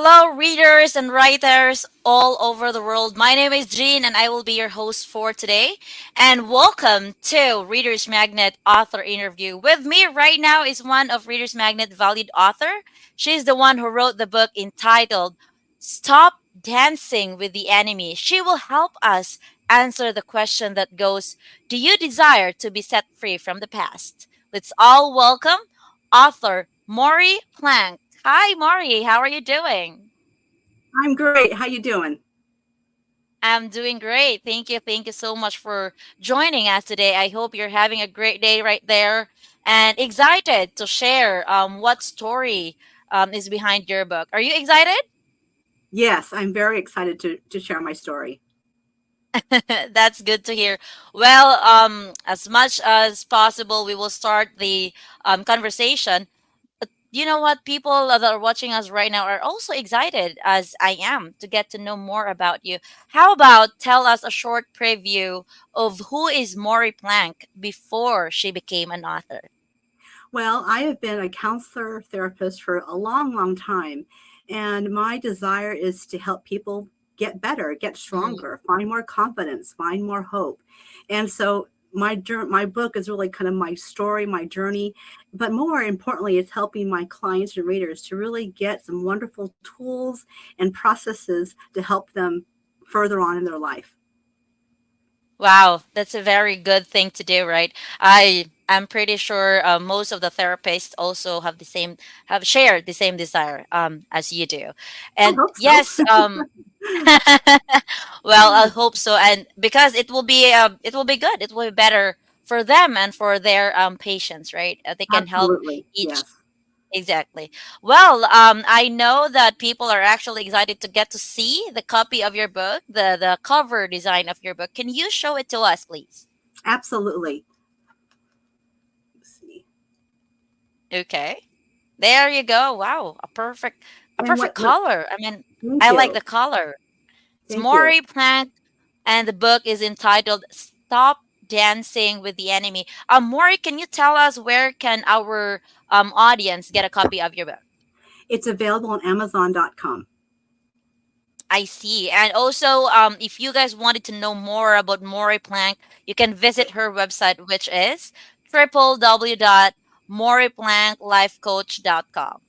Hello, readers and writers all over the world. My name is Jean, and I will be your host for today. And welcome to Reader's Magnet author interview. With me right now is one of Reader's Magnet valued author. She's the one who wrote the book entitled "Stop Dancing with the Enemy." She will help us answer the question that goes, "Do you desire to be set free from the past?" Let's all welcome author Maury Plank. Hi, Maury. How are you doing? I'm great. How you doing? I'm doing great. Thank you. Thank you so much for joining us today. I hope you're having a great day right there and excited to share what story is behind your book. Are you excited? Yes, I'm very excited to share my story. That's good to hear. Well, as much as possible, we will start the conversation. But you know what? People that are watching us right now are also excited, as I am, to get to know more about you. How about tell us a short preview of who is Maury Plank before she became an author? Well, I have been a counselor therapist for a long, long time, and my desire is to help people get better, get Mhm. stronger, find more confidence, find more hope. And so my book is really kind of my story, my journey, but more importantly, it's helping my clients and readers to really get some wonderful tools and processes to help them further on in their life. Wow, that's a very good thing to do, right? I'm pretty sure most of the therapists also have shared the same desire as you do, I and hope so. yes, well, I hope so, and because it will be good, it will be better for them and for their patients, right? They can help Absolutely. each. Yes. Exactly. Well, I know that people are actually excited to get to see the copy of your book, the cover design of your book. Can you show it to us, please? Absolutely. Let's see. Okay. There you go. Wow, a And perfect what color. I mean, thank I like you. the color. It's Thank you. Maury Plank, and the book is entitled "Stop Dancing with the Enemy." Maury, can you tell us where can our audience get a copy of your book? It's available on Amazon.com. I see. And also, if you guys wanted to know more about Maury Plank, you can visit her website, which is www.mauryplanklifecoach.com.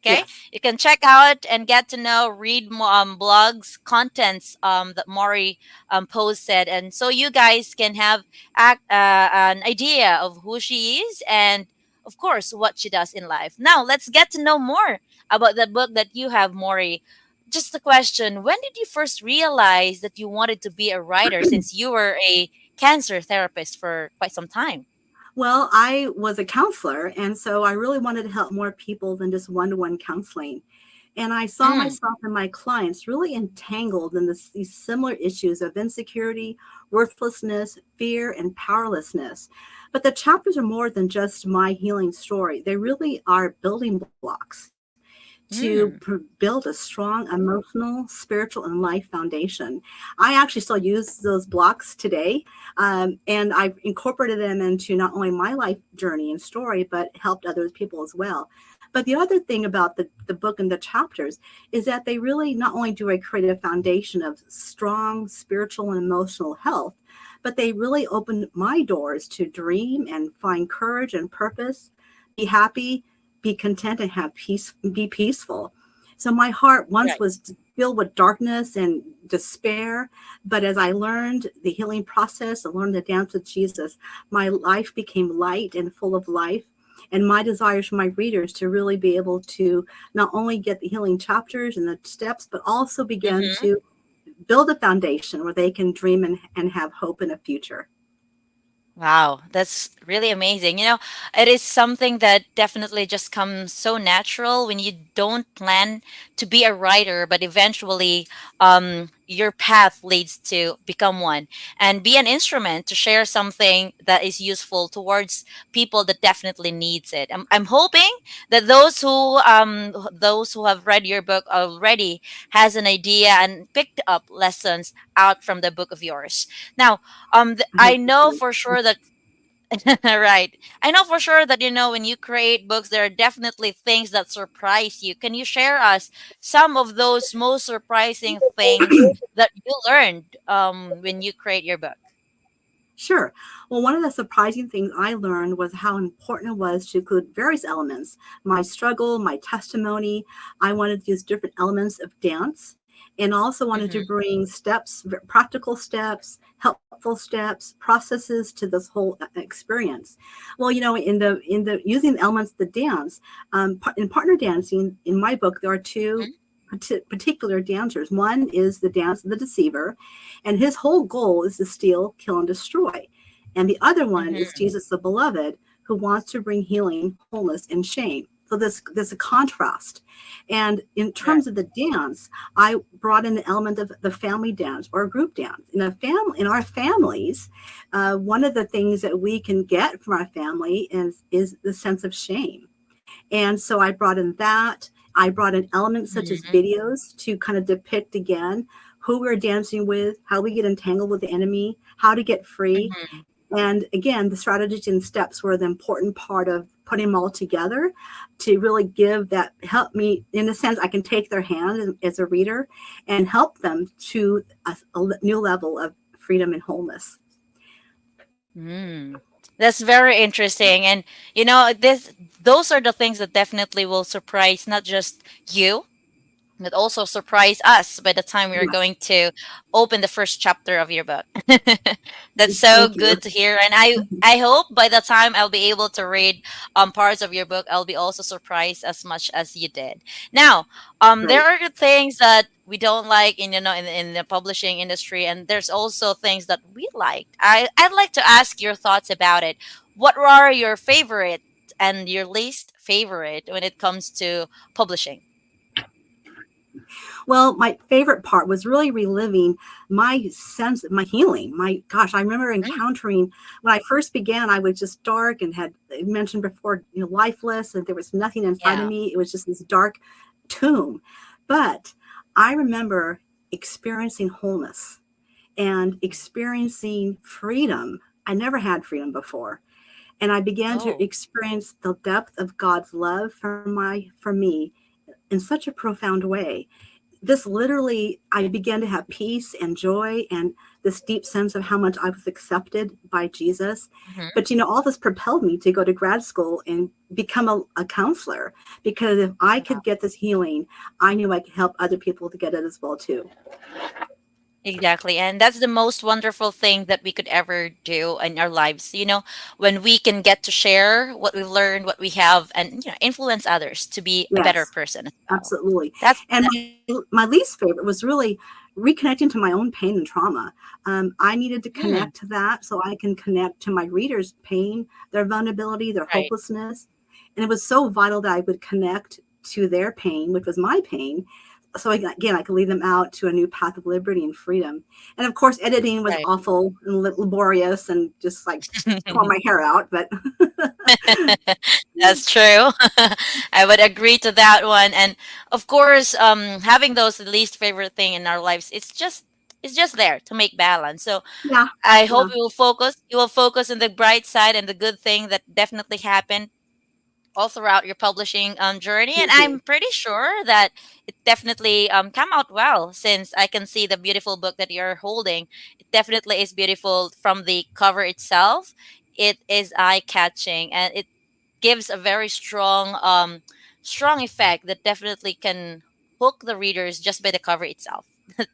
Okay, Yes. you can check out and get to know, read blogs, contents that Maury posted, and so you guys can have an idea of who she is and, of course, what she does in life. Now, let's get to know more about the book that you have, Maury. Just a question. When did you first realize that you wanted to be a writer since you were a cancer therapist for quite some time? Well, I was a counselor, and so I really wanted to help more people than just one-to-one counseling. And I saw Mm, myself and my clients really entangled in these similar issues of insecurity, worthlessness, fear, and powerlessness. But the chapters are more than just my healing story. They really are building blocks to mm. build a strong emotional, spiritual, and life foundation. I actually still use those blocks today, and I've incorporated them into not only my life journey and story, but helped other people as well. But the other thing about the book and the chapters is that they really not only do I create a foundation of strong spiritual and emotional health, but they really open my doors to dream and find courage and purpose, be happy, be content, and have peace, be peaceful. So my heart once Right. was filled with darkness and despair, but as I learned the healing process, I learned the dance with Jesus, my life became light and full of life. And my desires for my readers to really be able to not only get the healing chapters and the steps, but also begin Mm-hmm. to build a foundation where they can dream and have hope in a future. Wow, that's really amazing. It is something that definitely just comes so natural when you don't plan to be a writer, but eventually your path leads to become one and be an instrument to share something that is useful towards people that definitely needs it. I'm hoping that those who have read your book already has an idea and picked up lessons out from the book of yours. Now, I I hope so know too. for sure that Right. I know for sure that when you create books, there are definitely things that surprise you. Can you share us some of those most surprising things that you learned when you create your book? Sure. Well, one of the surprising things I learned was how important it was to include various elements. My struggle, my testimony. I wanted to use different elements of dance and also wanted to Mm-hmm. bring steps, practical steps, helpful steps, processes to this whole experience. Well, in the using the elements of the dance, in partner dancing, in my book, there are two particular dancers. One is the dance of the deceiver, and his whole goal is to steal, kill, and destroy. And the other one is Mm-hmm. Jesus the beloved, who wants to bring healing, wholeness, and shame. So there's a contrast. And in Right. terms of the dance, I brought in the element of the family dance or group dance. In our families, one of the things that we can get from our family is the sense of shame. And so I brought in that. I brought in elements such as Mm-hmm. videos to kind of depict again who we're dancing with, how we get entangled with the enemy, how to get free. Mm-hmm. And again, the strategies and steps were the important part of putting them all together to really give that help me. In a sense, I can take their hand as a reader and help them to a new level of freedom and wholeness. Mm. That's very interesting. And this those are the things that definitely will surprise not just you, but also surprise us by the time we are going Yes. to open the first chapter of your book. That's so Thank you. good to hear, and I hope by the time I'll be able to read parts of your book, I'll be also surprised as much as you did. Now, there Great. are the things that we don't like in the publishing industry, and there's also things that we like. I'd like to ask your thoughts about it. What are your favorite and your least favorite when it comes to publishing? Well, my favorite part was really reliving my sense of my healing. My gosh, I remember Mm, encountering when I first began, I was just dark and had mentioned before, lifeless, and there was nothing inside of yeah. me. It was just this dark tomb. But I remember experiencing wholeness and experiencing freedom. I never had freedom before. And I began to Oh. experience the depth of God's love for me in such a profound way. This literally, I began to have peace and joy and this deep sense of how much I was accepted by Jesus. Mhm. But all this propelled me to go to grad school and become a counselor, because if I could get this healing, I knew I could help other people to get it as well too. Exactly. And that's the most wonderful thing that we could ever do in our lives. When we can get to share what we've learned, what we have, and influence others to be a better Yes, person as well. absolutely. That's And my least favorite was really reconnecting to my own pain and trauma. I needed to mm, connect to that so I can connect to my readers' pain, their vulnerability, their right, hopelessness. And it was so vital that I would connect to their pain, which was my pain. So again, I could lead them out to a new path of liberty and freedom. And of course, editing was right. awful and laborious and just like tore my hair out. But That's true. I would agree to that one. And of course, having those least favorite thing in our lives, it's just there to make balance. So yeah, I hope yeah, you will focus on the bright side and the good thing that definitely happened all throughout your publishing journey. And thank I'm you. pretty sure that it definitely come out well, since I can see the beautiful book that you're holding. It definitely is beautiful from the cover itself. It is eye catching, and it gives a very strong effect that definitely can hook the readers just by the cover itself.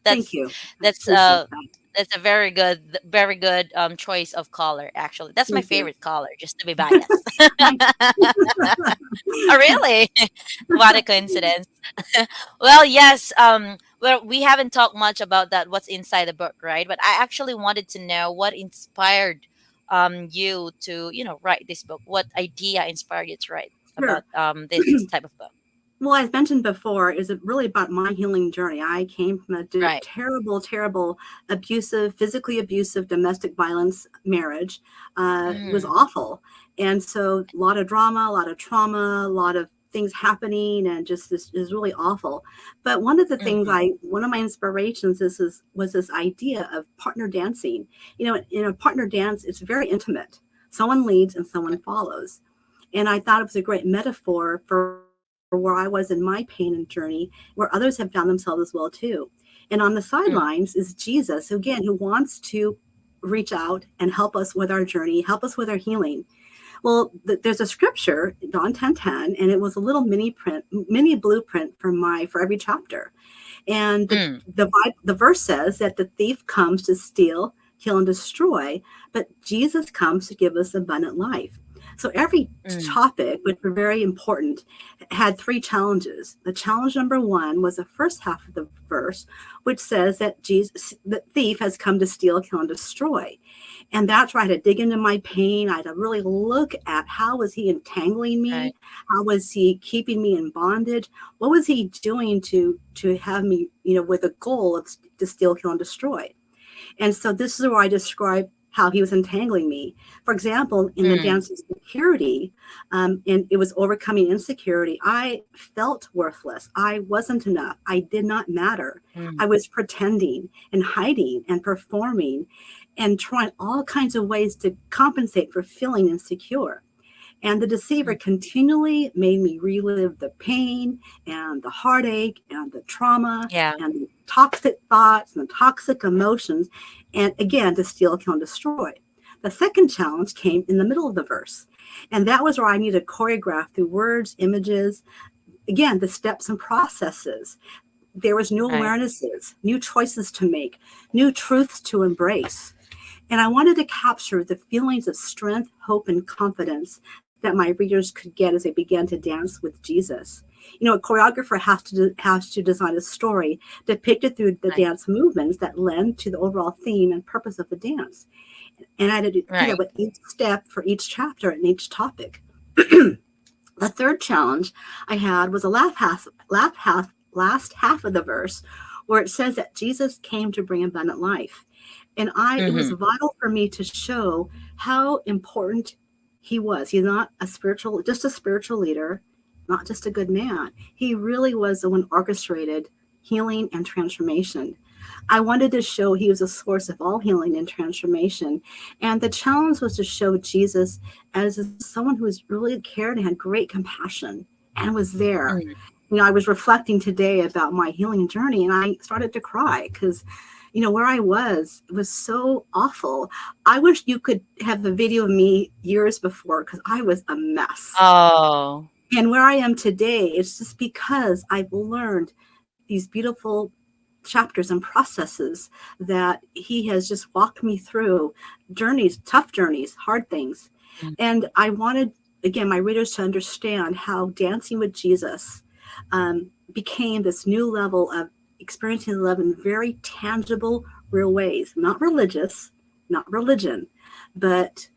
Thank that's you. I that's appreciate uh that. that's a very good choice of color. Actually, that's my Thank you. favorite color, just to be biased. Thank Oh, really? What a coincidence. Well, yes. Well, we haven't talked much about that. What's inside the book, right? But I actually wanted to know what inspired you to write this book. What idea inspired you to write about Sure. this type of book? Well, as mentioned before, is it really about my healing journey. I came from a Right. terrible, terrible, abusive, physically abusive domestic violence marriage. It was Mm, awful. And so a lot of drama, a lot of trauma, a lot of things happening, and just this is really awful. But mhm, one of my inspirations was this idea of partner dancing. In a partner dance, it's very intimate. Someone leads and someone follows. And I thought it was a great metaphor for where I was in my pain and journey, where others have found themselves as well too. And on the Mm, sidelines is Jesus, who again, who wants to reach out and help us with our journey, help us with our healing. Well, there's a scripture, John 10:10, and it was a little mini blueprint for every chapter. And mm, the verse says that the thief comes to steal, kill, and destroy, but Jesus comes to give us abundant life. So every mm, topic, which were very important, had three challenges. The challenge number one was the first half of the verse, which says that the thief has come to steal, kill, and destroy. And that's where I had to dig into my pain. I had to really look at how was he entangling right. me? How was he keeping me in bondage? What was he doing to have me, with a goal of to steal, kill, and destroy? And so this is where I describe how he was entangling me. For example, in the Mm, dance of security, and it was overcoming insecurity, I felt worthless. I wasn't enough. I did not matter. mm, I was pretending and hiding and performing and trying all kinds of ways to compensate for feeling insecure. And the deceiver mm, continually made me relive the pain and the heartache and the trauma yeah. and the toxic thoughts and the toxic emotions, and again, to steal, kill, and destroy. The second challenge came in the middle of the verse. And that was where I needed to choreograph through words, images, again, the steps and processes. There was new Right. awarenesses, new choices to make, new truths to embrace. And I wanted to capture the feelings of strength, hope, and confidence that my readers could get as they began to dance with Jesus. A choreographer has to design a story depicted through the Right. dance movements that lend to the overall theme and purpose of the dance. And I had to do that Right. with each step for each chapter and each topic. The third challenge I had was the last half of the verse, where it says that Jesus came to bring abundant life. And it was Mm-hmm. vital for me to show how important he was. He's not just a spiritual leader, not just a good man. He really was the one orchestrated healing and transformation. I wanted to show he was a source of all healing and transformation. And the challenge was to show Jesus as someone who was really cared and had great compassion and was there. Mm, I was reflecting today about my healing journey, and I started to cry because where I was, it was so awful. I wish you could have a video of me years before, because I was a mess. oh, And where I am today, it's just because I've learned these beautiful chapters and processes that he has just walked me through, journeys, tough journeys, hard things. mm, And I wanted, again, my readers to understand how dancing with Jesus became this new level of experiencing love in very tangible, real ways, not religious, not religion, but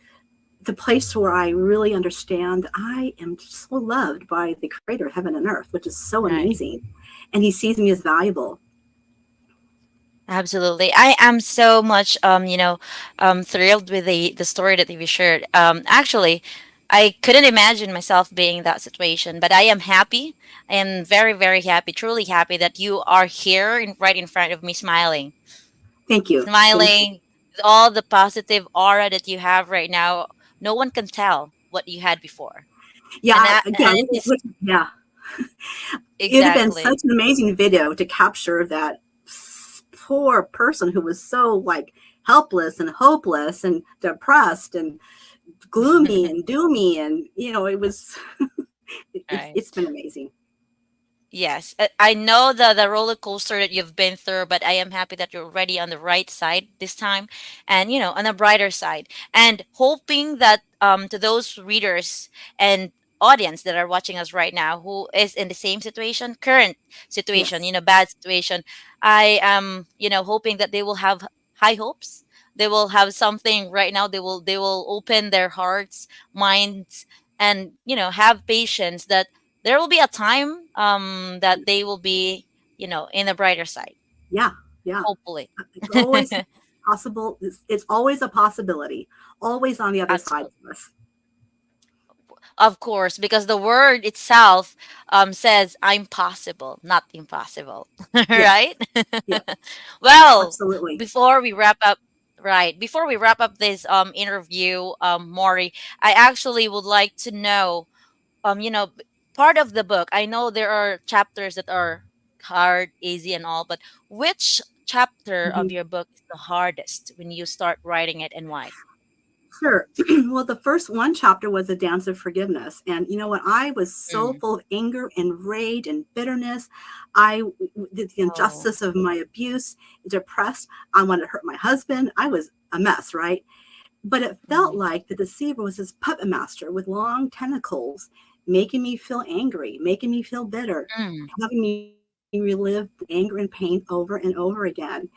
the place where I really understand that I am so loved by the creator of heaven and earth, which is so right. amazing. And he sees me as valuable. Absolutely. I am so much thrilled with the story that you shared. Actually, I couldn't imagine myself being in that situation, but I am happy. I am very, very happy, truly happy that you are here right in front of me smiling. Thank you. Thank you. Smiling with all the positive aura that you have right now. No one can tell what you had before. Yeah, And again, it is yeah, it would have been exactly such an amazing video to capture that poor person who was so like helpless and hopeless and depressed and gloomy and doomy, and it was right. it's been amazing. Yes, I know the roller coaster that you've been through, but I am happy that you're already on the right side this time, and on a brighter side, and hoping that to those readers and audience that are watching us right now who is in the same situation, current situation, Yes. bad situation, I am hoping that they will have high hopes. They will have something right now. They will open their hearts, minds, and have patience that there will be a time that they will be in the brighter side, Yeah, yeah. hopefully. It's always possible. It's always a possibility, always on the other side Absolutely. of us. Of course, because the word itself says I'm possible, not impossible. Yes, Right. yeah, Well, absolutely. before we wrap up, Right. Before we wrap up this interview, Maury, I actually would like to know, part of the book. I know there are chapters that are hard, easy, and all, but which chapter of Mhm. your book is the hardest when you start writing it, and why? Sure. Well, the first one chapter was a dance of forgiveness. And you know what? I was so Mm. full of anger and rage and bitterness. The Oh. injustice of my abuse, depressed. I wanted to hurt my husband. I was a mess, right? But it felt Mm. like the deceiver was this puppet master with long tentacles, making me feel angry, making me feel bitter, Mm. having me relive anger and pain over and over again.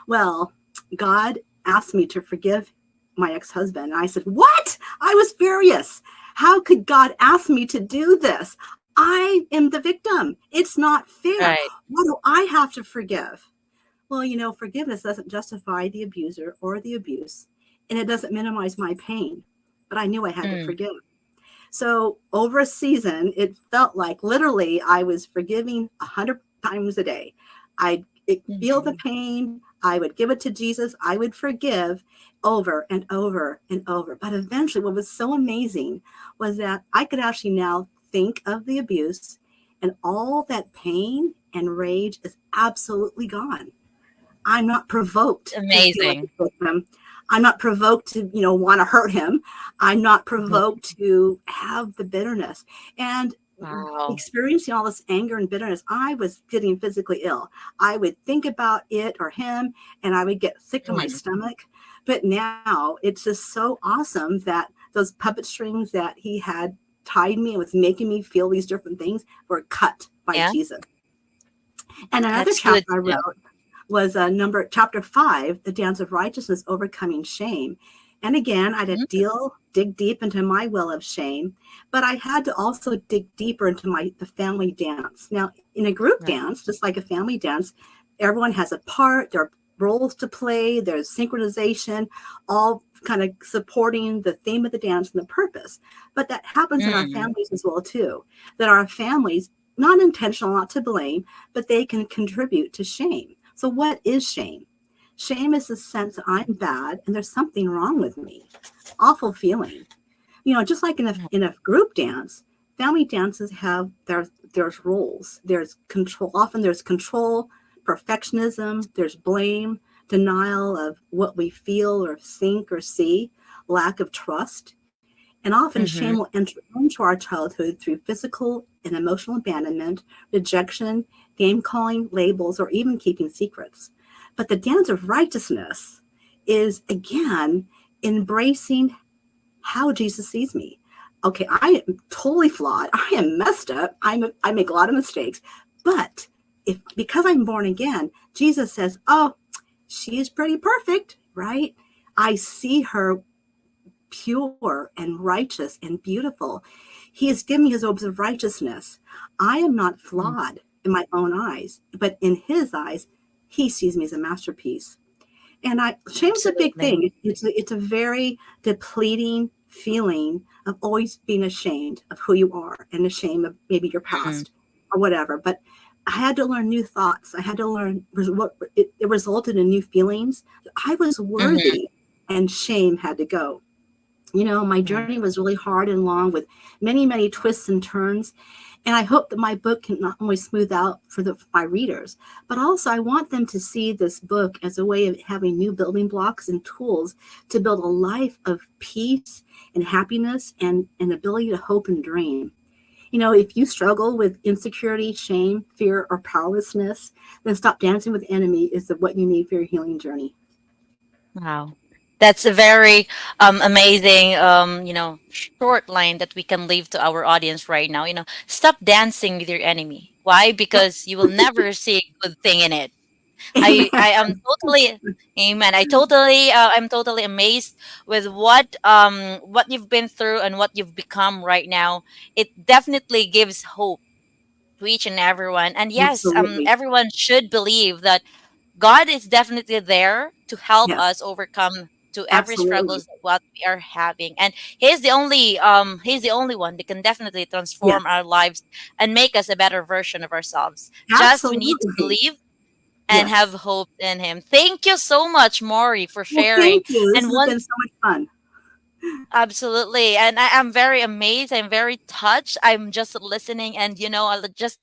Well, God asked me to forgive my ex-husband. And I said, "What?" I was furious. How could God ask me to do this? I am the victim. It's not fair. Right. Why do I have to forgive? Well, forgiveness doesn't justify the abuser or the abuse, and it doesn't minimize my pain. But I knew I had to Mm. forgive. So over a season, it felt like literally I was forgiving 100 times a day. I'd feel the Mhm. pain. I would give it to Jesus. I would forgive over and over and over. But eventually, what was so amazing was that I could actually now think of the abuse, and all that pain and rage is absolutely gone. I'm not It's provoked to feel like amazing. a victim. I'm not provoked to, want to hurt him. I'm not Mhm. provoked to have the bitterness. And Wow. experiencing all this anger and bitterness, I was getting physically ill. I would think about it or him and I would get sick to my Mm. stomach. But now it's just so awesome that those puppet strings that he had tied me and was making me feel these different things were cut by Yeah, Jesus. And another that's good chapter I to know. wrote was chapter 5, the dance of righteousness overcoming shame. And again, I had Mm. to dig deep into my well of shame, but I had to also dig deeper into the family dance. Now, in a group Right. dance, just like a family dance, everyone has a part, there are roles to play, there's synchronization, all kind of supporting the theme of the dance and the purpose. But that happens in our Mm. families as well too. That our families, not intentional, not to blame, but they can contribute to shame. So, what is shame? Shame is the sense that I'm bad and there's something wrong with me. Awful feeling. Just like in a group dance, family dances have there's roles. There's control. Often there's control, perfectionism. There's blame, denial of what we feel or think or see, lack of trust. And often shame will Mhm. enter into our childhood through physical and emotional abandonment, rejection, name calling, labels, or even keeping secrets. But the dance of righteousness is, again, embracing how Jesus sees me. Okay, I am totally flawed. I am messed up. I make a lot of mistakes. But if because I'm born again, Jesus says, "Oh, she is pretty perfect, right? I see her pure and righteous and beautiful. He has given me his robes of righteousness. I am not Mm. flawed in my own eyes, but in his eyes, he sees me as a masterpiece. And shame's a big Absolutely. thing. It's a very depleting feeling of always being ashamed of who you are and ashamed of maybe your Mm. past or whatever. But I had to learn new thoughts. I had to learn what it resulted in new feelings. I was Mhm. worthy, and shame had to go. My Yeah. journey was really hard and long with many, many twists and turns. And I hope that my book can not only smooth out for my readers, but also I want them to see this book as a way of having new building blocks and tools to build a life of peace and happiness and an ability to hope and dream. If you struggle with insecurity, shame, fear, or powerlessness, then Stop Dancing with the Enemy is what you need for your healing journey. Wow. That's a very amazing short line that we can leave to our audience right now. Stop dancing with your enemy. Why? Yep. Because you will never see a good thing in it. I Amen. I am totally amen. I'm totally amazed with what you've been through and what you've become right now. It definitely gives hope to each and everyone. And yes, Absolutely. everyone should believe that God is definitely there to help Yes, us overcome to every absolutely. struggles that what we are having. And he's the only one that can definitely Yes, transform our lives and make us a better version of ourselves. Just we need to absolutely. believe and have Yes. hope in him. Thank you so much, Maury, for Well, sharing. thank you. This And has once been so much fun. Absolutely. And I am very amazed. I'm very touched. I'm just listening and, I'll just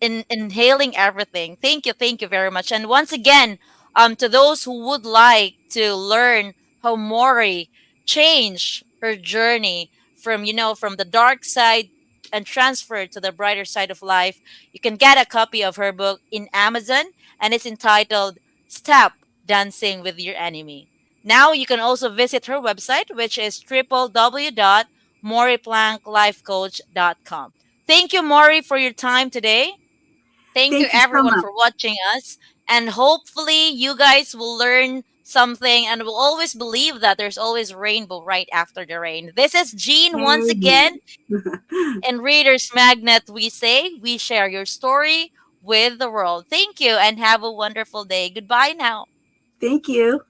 inhaling everything. Thank you. Thank you very much. And once again, to those who would like to learn how Mori changed her journey from, from the dark side and transferred to the brighter side of life, you can get a copy of her book in Amazon, and it's entitled Stop Dancing with Your Enemy. Now you can also visit her website, which is www.moriplanklifecoach.com. Thank you, Maury, for your time today. Thank you, Thank you so everyone, much. for watching us. And hopefully, you guys will learn something and will always believe that there's always rainbow right after the rain. This is Jean once again. Amen. In Reader's Magnet, we say we share your story with the world. Thank you and have a wonderful day. Goodbye now. Thank you.